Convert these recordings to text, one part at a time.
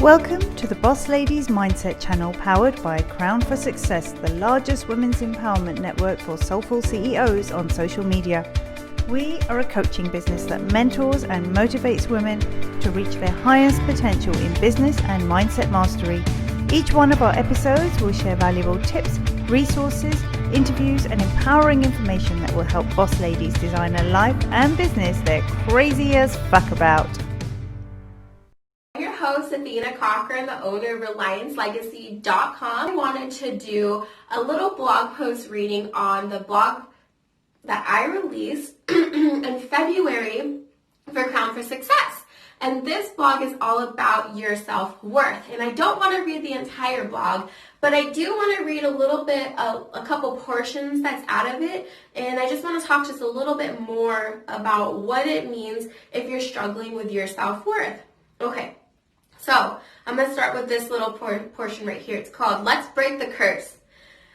Welcome to the Boss Ladies Mindset channel, powered by Crown for Success, the largest women's empowerment network for soulful CEOs on social media. We are a coaching business that mentors and motivates women to reach their highest potential in business and mindset mastery. Each one of our episodes will share valuable tips, resources, interviews, and empowering information that will help boss ladies design a life and business they're crazy as fuck about. Host Athena C, and the owner of RelianceLegacy.com. I wanted to do a little blog post reading on the blog that I released in February for Crown for Success. And this blog is all about your self-worth. And I don't want to read the entire blog, but I do want to read a little bit, a couple portions that's out of it. And I just want to talk just a little bit more about what it means if you're struggling with your self-worth. Okay. So I'm going to start with this little portion right here. It's called Let's Break the Curse.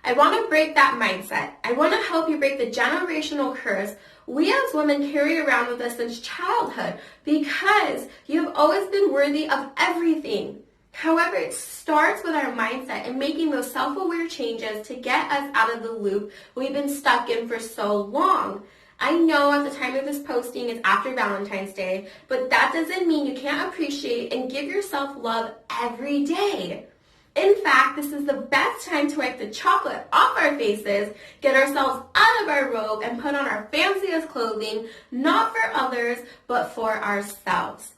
I want to break that mindset. I want to help you break the generational curse we as women carry around with us since childhood, because you've always been worthy of everything. However, it starts with our mindset and making those self-aware changes to get us out of the loop we've been stuck in for so long. I know at the time of this posting it's after Valentine's Day, but that doesn't mean you can't appreciate and give yourself love every day. In fact, this is the best time to wipe the chocolate off our faces, get ourselves out of our robe, and put on our fanciest clothing, not for others, but for ourselves.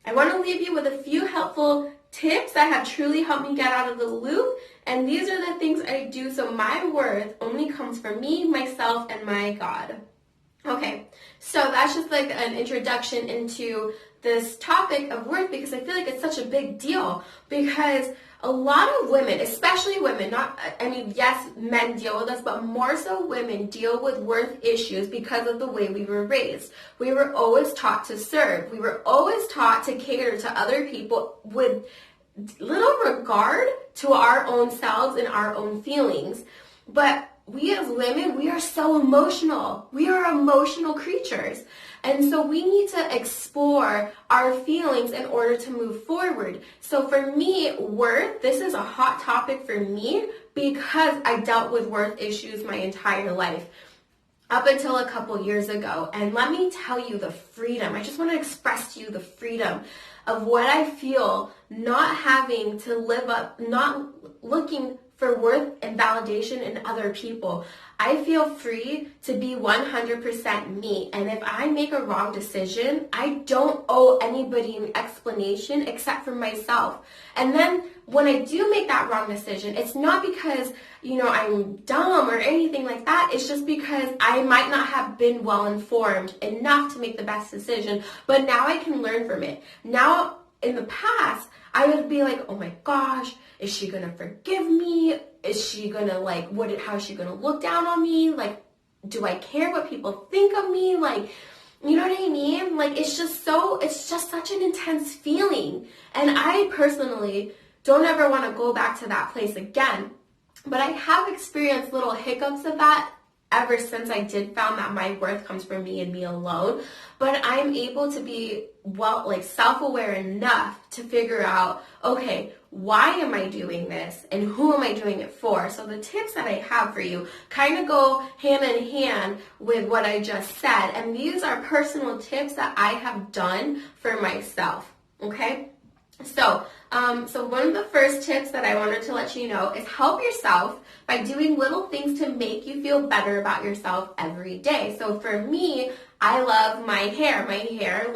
I want to leave you with a few helpful tips that have truly helped me get out of the loop, and these are the things I do so my worth only comes from me, myself, and my God. Okay, so that's just like an introduction into this topic of worth, because I feel like it's such a big deal, because a lot of women, especially women, yes, men deal with this, but more so women deal with worth issues because of the way we were raised. We were always taught to serve. We were always taught to cater to other people with little regard to our own selves and our own feelings. But we as women, we are so emotional. We are emotional creatures. And so we need to explore our feelings in order to move forward. So for me, worth, this is a hot topic for me because I dealt with worth issues my entire life up until a couple years ago. And let me tell you the freedom. I just want to express to you the freedom of what I feel not having to live up, not looking for worth and validation in other people. I feel free to be 100% me. And if I make a wrong decision, I don't owe anybody an explanation except for myself. And then when I do make that wrong decision, it's not because, I'm dumb or anything like that. It's just because I might not have been well informed enough to make the best decision. But now I can learn from it. Now, in the past, I would be like, oh my gosh, is she going to forgive me? Is she going to how's she going to look down on me? Do I care what people think of me? You know what I mean? It's just such an intense feeling. And I personally don't ever want to go back to that place again. But I have experienced little hiccups of that ever since I did found that my worth comes from me and me alone. But I'm able to be self-aware enough to figure out, okay, why am I doing this and who am I doing it for? So the tips that I have for you kind of go hand in hand with what I just said. And these are personal tips that I have done for myself, okay? So one of the first tips that I wanted to let you know is help yourself by doing little things to make you feel better about yourself every day. So for me, I love my hair. My hair,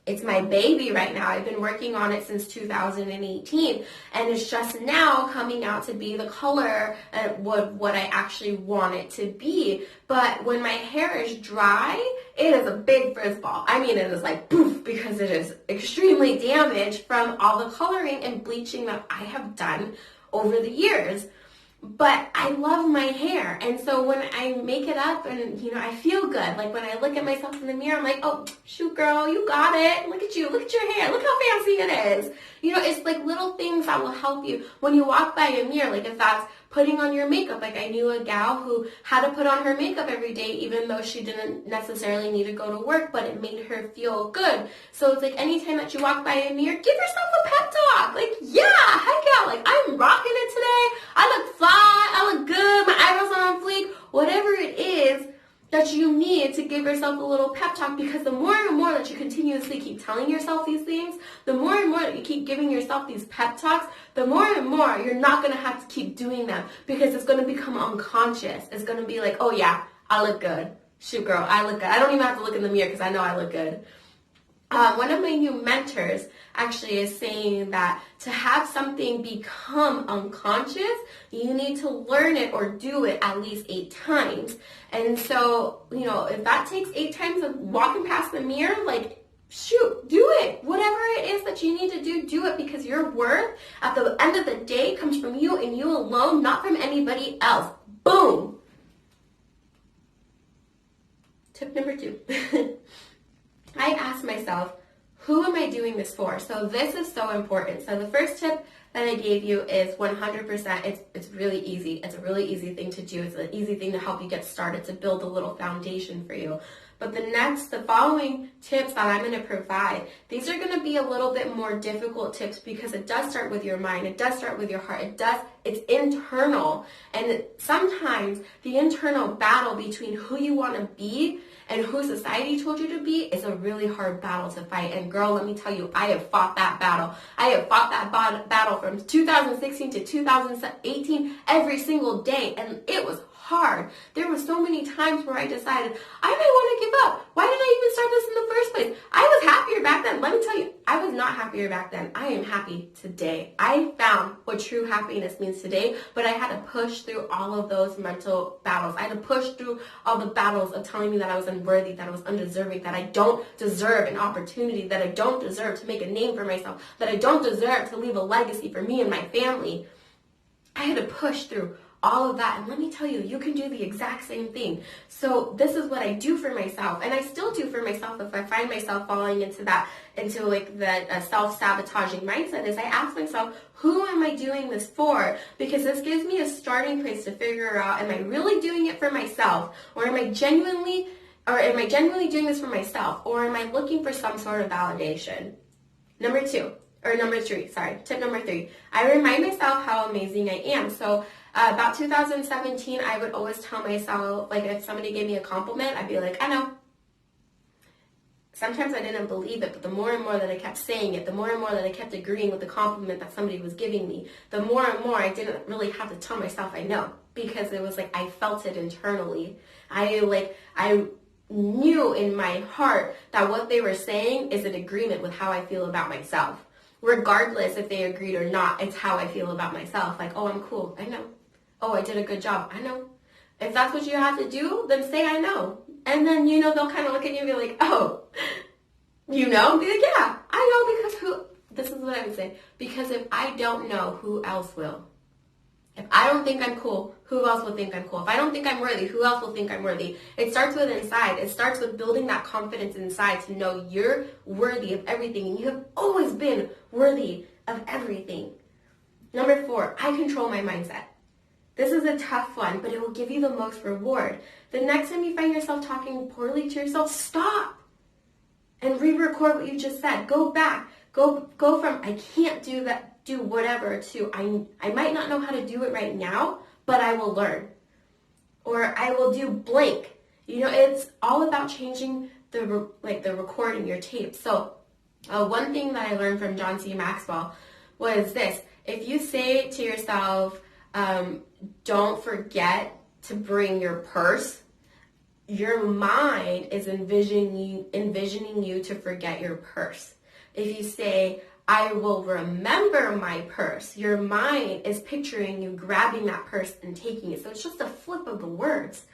it's my baby right now. I've been working on it since 2018, and it's just now coming out to be the color and what I actually want it to be. But when my hair is dry, it is a big frizz-ball. I mean, it is like poof, because it is extremely damaged from all the coloring and bleaching that I have done over the years. But I love my hair, and so when I make it up and, I feel good. When I look at myself in the mirror, I'm like, oh, shoot, girl, you got it. Look at you. Look at your hair. Look how fancy it is. It's little things that will help you when you walk by a mirror, if that's putting on your makeup. I knew a gal who had to put on her makeup every day, even though she didn't necessarily need to go to work, but it made her feel good. So it's anytime that you walk by a mirror, give yourself a pep talk. yourself a little pep talk, because the more and more that you continuously keep telling yourself these things, the more and more that you keep giving yourself these pep talks, the more and more you're not going to have to keep doing them, because it's going to become unconscious. It's going to be like, oh yeah, I look good. Shoot, girl, I look good. I don't even have to look in the mirror because I know I look good. One of my new mentors actually is saying that to have something become unconscious, you need to learn it or do it at least 8 times. And so, if that takes 8 times of walking past the mirror, like, shoot, do it. Whatever it is that you need to do it, because your worth at the end of the day comes from you and you alone, not from anybody else. Boom. Tip number 2. I asked myself, who am I doing this for? So this is so important. So the first tip that I gave you is 100%. It's really easy. It's a really easy thing to do. It's an easy thing to help you get started, to build a little foundation for you. But the following tips that I'm going to provide, these are going to be a little bit more difficult tips, because it does start with your mind. It does start with your heart. It's internal. And sometimes the internal battle between who you want to be and who society told you to be is a really hard battle to fight. And girl, let me tell you, I have fought that battle. I have fought that battle from 2016 to 2018 every single day. And it was hard. There were so many times where I decided I might want to give up. Why did I even start this in the first place? I was happier back then. Let me tell you, I was not happier back then. I am happy today. I found what true happiness means today, but I had to push through all of those mental battles. I had to push through all the battles of telling me that I was unworthy, that I was undeserving, that I don't deserve an opportunity, that I don't deserve to make a name for myself, that I don't deserve to leave a legacy for me and my family. I had to push through all of that. And let me tell you, you can do the exact same thing. So this is what I do for myself. And I still do for myself if I find myself falling into that self-sabotaging mindset, is I ask myself, who am I doing this for? Because this gives me a starting place to figure out, am I really doing it for myself? Or am I genuinely doing this for myself? Or am I looking for some sort of validation? Tip number 3. I remind myself how amazing I am. So about 2017, I would always tell myself, like, if somebody gave me a compliment, I'd be like, I know. Sometimes I didn't believe it, but the more and more that I kept saying it, the more and more that I kept agreeing with the compliment that somebody was giving me, the more and more I didn't really have to tell myself I know, because it was like I felt it internally. I knew in my heart that what they were saying is in agreement with how I feel about myself. Regardless if they agreed or not, it's how I feel about myself. Like, oh, I'm cool. I know. Oh, I did a good job. I know. If that's what you have to do, then say I know. And then, they'll kind of look at you and be like, oh, you know? Be like, yeah, I know, because this is what I would say. Because if I don't know, who else will? If I don't think I'm cool, who else will think I'm cool? If I don't think I'm worthy, who else will think I'm worthy? It starts with inside. It starts with building that confidence inside to know you're worthy of everything. And you have always been worthy of everything. Number 4, I control my mindset. This is a tough one, but it will give you the most reward. The next time you find yourself talking poorly to yourself, stop and re-record what you just said. Go back. Go from I can't do that, do whatever, to I might not know how to do it right now, but I will learn. Or I will do blank. It's all about changing the recording, your tape. So one thing that I learned from John C. Maxwell was this. If you say to yourself, don't forget to bring your purse, your mind is envisioning you to forget your purse. If you say, I will remember my purse, your mind is picturing you grabbing that purse and taking it. So it's just a flip of the words.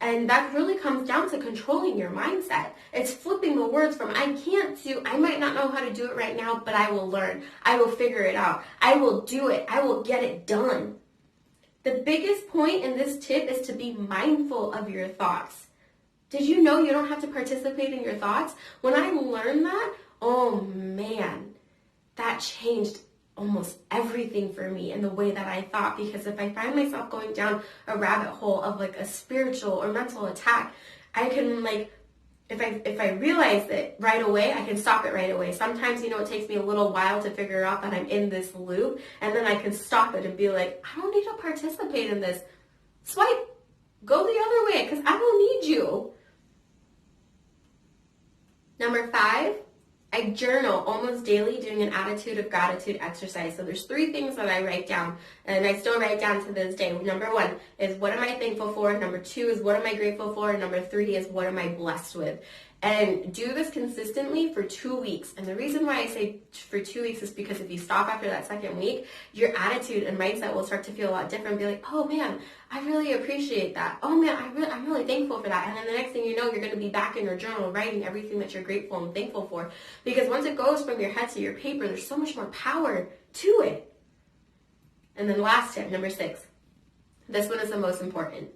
And that really comes down to controlling your mindset. It's flipping the words from I might not know how to do it right now, but I will learn. I will figure it out. I will do it. I will get it done. The biggest point in this tip is to be mindful of your thoughts. Did you know you don't have to participate in your thoughts? When I learned that, oh man, that changed almost everything for me in the way that I thought. Because if I find myself going down a rabbit hole of like a spiritual or mental attack, I can if I realize it right away, I can stop it right away. Sometimes, it takes me a little while to figure out that I'm in this loop, and then I can stop it and be like, I don't need to participate in this. Swipe, go the other way, because I don't need you. Number 5, I journal almost daily doing an attitude of gratitude exercise. So there's 3 things that I write down, and I still write down to this day. Number 1 is what am I thankful for? Number 2 is what am I grateful for? And number 3 is what am I blessed with? And do this consistently for 2 weeks. And the reason why I say for 2 weeks is because if you stop after that second week, your attitude and mindset will start to feel a lot different. Be like, oh man, I really appreciate that. Oh man, I'm really thankful for that. And then the next thing you know, you're going to be back in your journal writing everything that you're grateful and thankful for. Because once it goes from your head to your paper, there's so much more power to it. And then last tip, number 6. This one is the most important.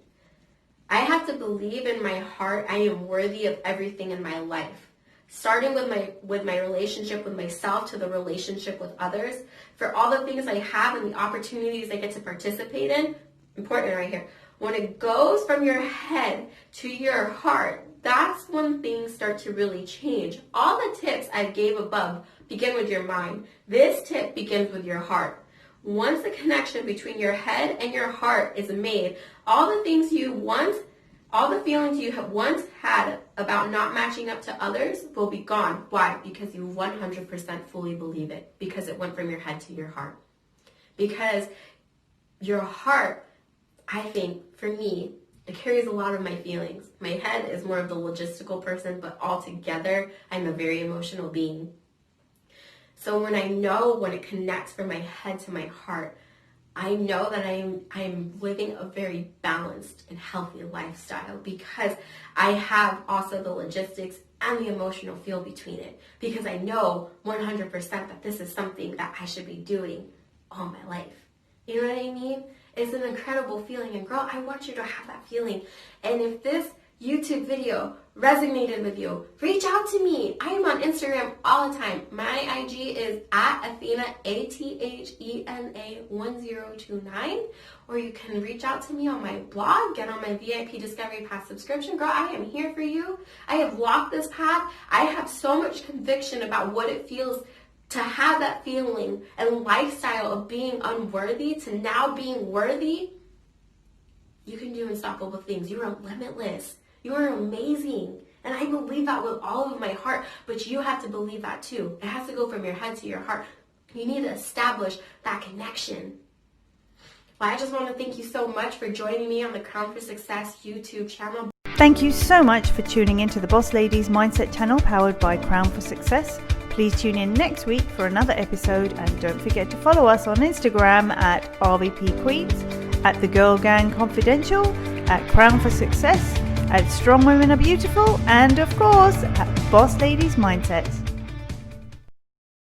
I have to believe in my heart I am worthy of everything in my life. Starting with my relationship with myself to the relationship with others, for all the things I have and the opportunities I get to participate in, important right here. When it goes from your head to your heart, that's when things start to really change. All the tips I gave above begin with your mind. This tip begins with your heart. Once the connection between your head and your heart is made, all the feelings you have once had about not matching up to others will be gone. Why? Because you 100% fully believe it. Because it went from your head to your heart. Because your heart, I think, for me, it carries a lot of my feelings. My head is more of the logistical person, but altogether, I'm a very emotional being. So when it connects from my head to my heart, I know that I'm living a very balanced and healthy lifestyle because I have also the logistics and the emotional feel between it. Because I know 100% that this is something that I should be doing all my life. You know what I mean? It's an incredible feeling. And girl, I want you to have that feeling. And if this YouTube video resonated with you, reach out to me. I am on Instagram all the time. My IG is at Athena, Athena 1029, or you can reach out to me on my blog, get on my VIP Discovery Path subscription. Girl, I am here for you. I have walked this path. I have so much conviction about what it feels to have that feeling and lifestyle of being unworthy to now being worthy. You can do unstoppable things. You are limitless. You are amazing. And I believe that with all of my heart, but you have to believe that too. It has to go from your head to your heart. You need to establish that connection. Well, I just want to thank you so much for joining me on the Crown for Success YouTube channel. Thank you so much for tuning into the Boss Ladies Mindset channel powered by Crown for Success. Please tune in next week for another episode, and don't forget to follow us on Instagram at rvpqueens, at The Girl Gang Confidential, at Crown for Success, at Strong Women Are Beautiful, and of course at Boss Ladies Mindset.